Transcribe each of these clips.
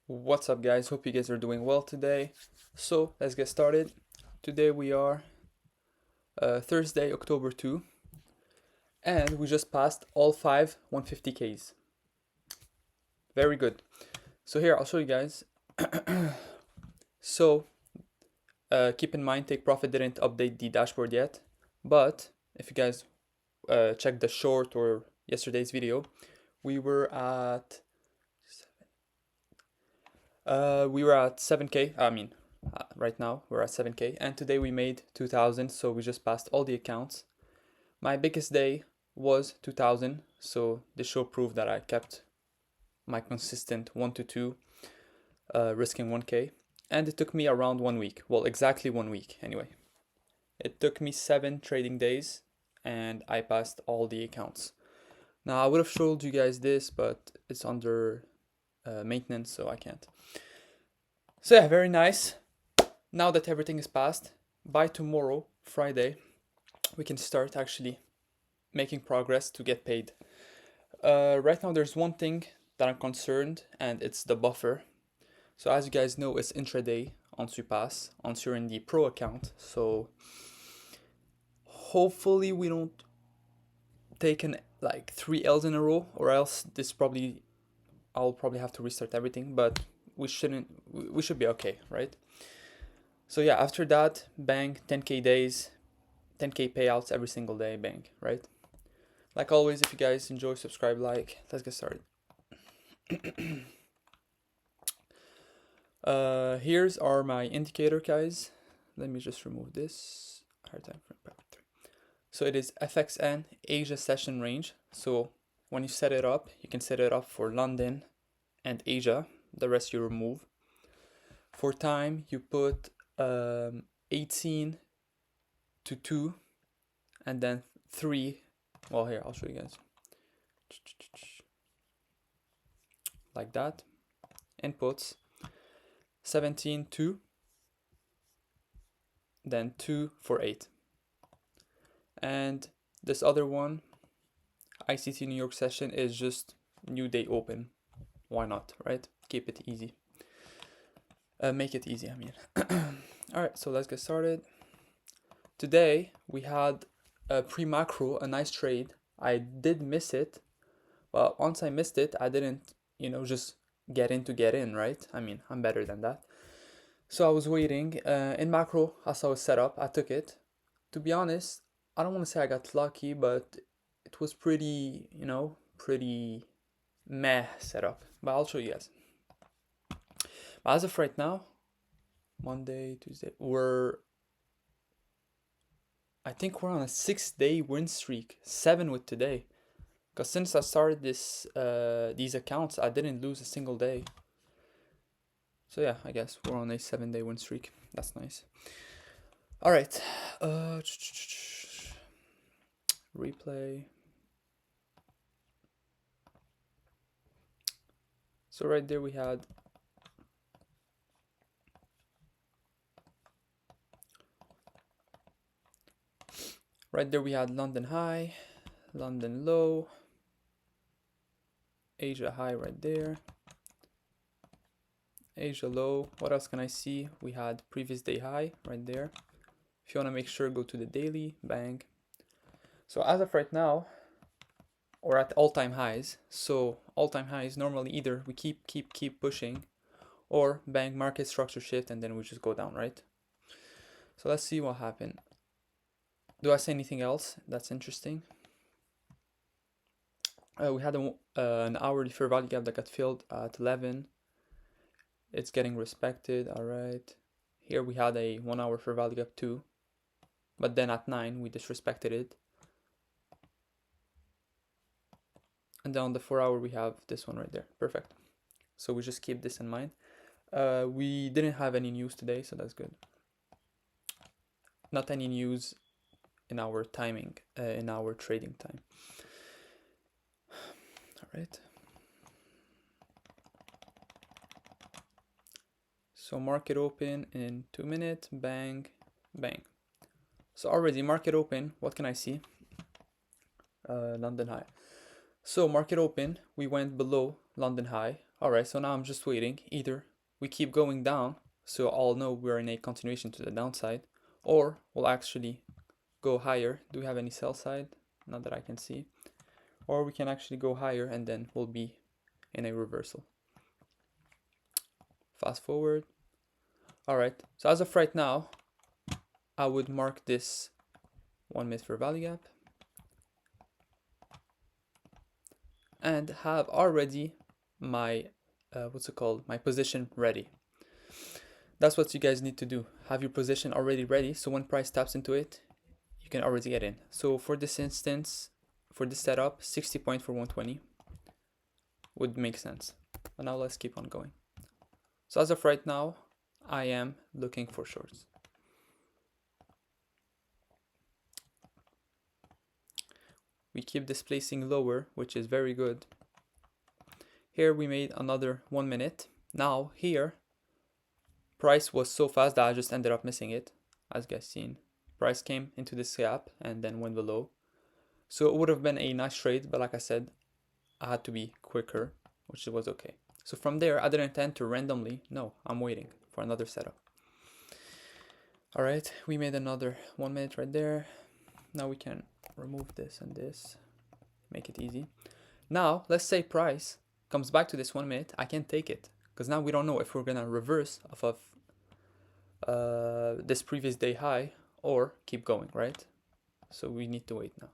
What's up, guys? Hope you guys are doing well today. So let's get started. Today we are Thursday, October 2, and we just passed all five 150Ks. Very good. So here I'll show you guys. So keep in mind, Take Profit didn't update the dashboard yet, but if you guys check the short or yesterday's video, we were at 7K. Right now we're at 7K, and today we made 2,000. So we just passed all the accounts. My biggest day was 2,000. So this show proved that I kept my consistent 1 to 2, risking 1K, and it took me around 1 week. Well, exactly 1 week anyway. It took me 7 trading days, and I passed all the accounts. Now I would have showed you guys this, but it's under maintenance, so I can't. So yeah, very nice. Now that everything is passed, by tomorrow, Friday, we can start actually making progress to get paid. Right now, there's one thing that I'm concerned, and it's the buffer. So as you guys know, it's intraday on Supass, once you're in the pro account. So hopefully we don't take like 3 L's in a row, or else I'll probably have to restart everything. But we should be okay, right? So yeah, after that, bang, 10K days, 10K payouts every single day, bang, right? Like always, if you guys enjoy, subscribe, like. Let's get started. Here's my indicator, guys. Let me just remove this. Hard time frame pattern 3. So it is FXN Asia session range. So when you set it up, you can set it up for London and Asia. The rest you remove. For time, you put 18 to 2, and then 3. Well, here I'll show you guys. Like that. Inputs 17 2, then 2 for 8. And this other one, ICT New York session, is just new day open. Why not, right? Keep it easy. Make it easy, I mean. Alright, so let's get started. Today we had a pre-macro, a nice trade. I did miss it, but once I missed it, I didn't, just get in, right? I mean, I'm better than that. So I was waiting. In macro, as I was set up, I took it. To be honest, I don't want to say I got lucky, but it was pretty meh setup. But I'll show you guys. But as of right now, Monday, Tuesday, I think we're on a 6-day win streak, 7 with today. Because since I started these accounts, I didn't lose a single day. So yeah, I guess we're on a 7-day win streak. That's nice. All right. Replay. So right there we had London high, London low, Asia high right there, Asia low. What else can I see? We had previous day high right there. If you want to make sure, go to the daily, bang. So as of right now, we're at all-time highs. So all-time highs, normally either we keep pushing, or bang, market structure shift, and then we just go down, right? So let's see what happened. Do I say anything else that's interesting? We had an hourly fair value gap that got filled at 11. It's getting respected. All right. Here we had a 1 hour fair value gap too, but then at 9 we disrespected it. And then on the 4 hour we have this one right there. Perfect. So we just keep this in mind. We didn't have any news today, so that's good. Not any news in our timing, in our trading time. All right. So market open in 2 minutes, bang, bang. So already market open, what can I see? London high. So market open, we went below London high. Alright, so now I'm just waiting. Either we keep going down, so I'll know we're in a continuation to the downside, or we'll actually go higher. Do we have any sell side? Not that I can see. Or we can actually go higher and then we'll be in a reversal. Fast forward. Alright, so as of right now, I would mark this 1 minute fair value gap and have already my my position ready. That's what you guys need to do. Have your position already ready, so when price taps into it, you can already get in. So for this instance, for this setup, 60 points for 120 would make sense. But now let's keep on going. So as of right now, I am looking for shorts. We keep displacing lower, which is very good. Here we made another 1 minute. Now here, price was so fast that I just ended up missing it, as you guys seen. Price came into this gap and then went below. So it would have been a nice trade, but like I said, I had to be quicker, which was okay. So from there, I didn't enter randomly. No, I'm waiting for another setup. All right, we made another 1 minute right there. Now we can remove this and this, make it easy. Now, let's say price comes back to this 1 minute. I can't take it because now we don't know if we're gonna reverse off of this previous day high or keep going, right? So we need to wait now.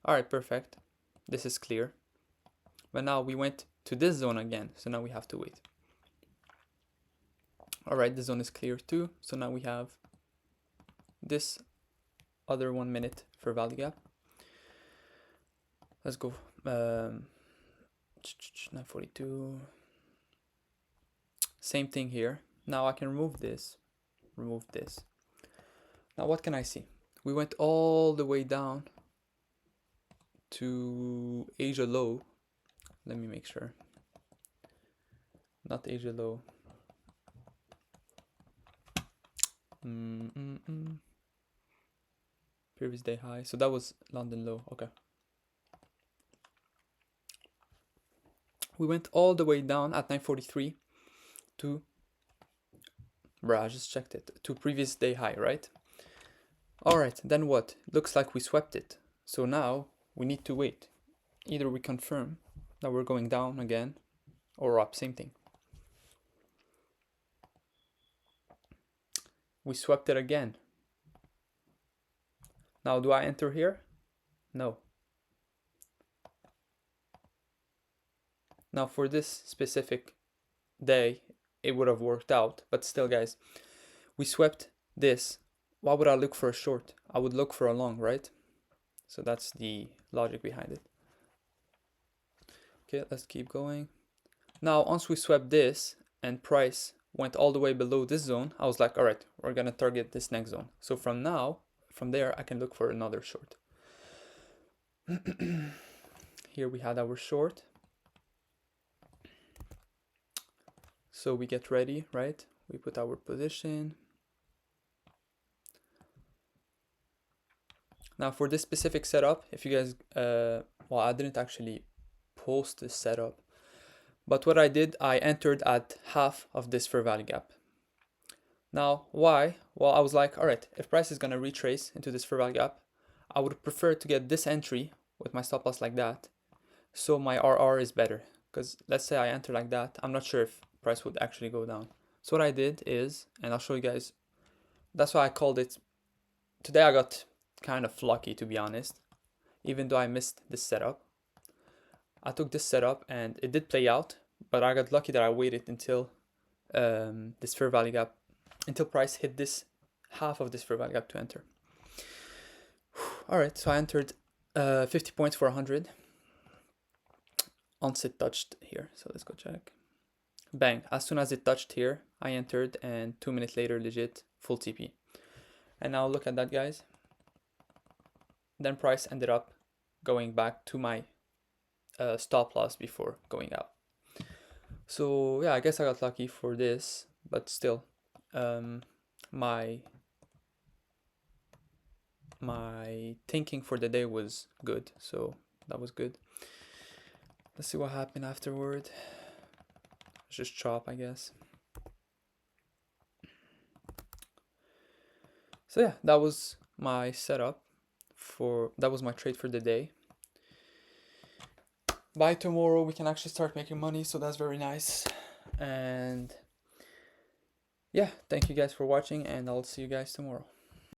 All right, perfect. This is clear. But now we went to this zone again, so now we have to wait. All right, the zone is clear too. So now we have this other 1 minute for value gap. Let's go 942. Same thing here. Now I can remove this. Now what can I see? We went all the way down to Asia low. Let me make sure. Not Asia low. Previous day high. So that was London low. Okay. We went all the way down at 943 to, I just checked it, to previous day high, right? All right, then what? Looks like we swept it. So now we need to wait. Either we confirm that we're going down again or up, same thing. We swept it again. Now, do I enter here? No. Now, for this specific day, it would have worked out, but still, guys, we swept this. Why would I look for a short? I would look for a long, right? So that's the logic behind it. Okay, let's keep going. Now, once we swept this and price went all the way below this zone, I was like, all right, we're gonna target this next zone. So from there, I can look for another short. Here we had our short. So we get ready, right? We put our position. Now for this specific setup, if you guys, well, I didn't actually post this setup, but what I did, I entered at half of this fair value gap. Now, why? Well, I was like, all right, if price is gonna retrace into this fair value gap, I would prefer to get this entry with my stop loss like that, so my RR is better. Because let's say I enter like that, I'm not sure if price would actually go down. So what I did is, and I'll show you guys, that's why I called it, today I got kind of lucky, to be honest, even though I missed this setup. I took this setup and it did play out, but I got lucky that I waited until this fair value gap, until price hit this half of this fair value gap to enter. All right, so I entered 50 points for 100. Onset touched here, so let's go check. Bang, as soon as it touched here, I entered, and 2 minutes later, legit, full TP. And now look at that, guys. Then price ended up going back to my stop loss before going out. So yeah, I guess I got lucky for this, but still, my thinking for the day was good, so that was good. Let's see what happened afterward. just chop, I guess. So yeah, that was my setup that was my trade for the day. By tomorrow we can actually start making money, so that's very nice. And yeah, thank you guys for watching, and I'll see you guys tomorrow.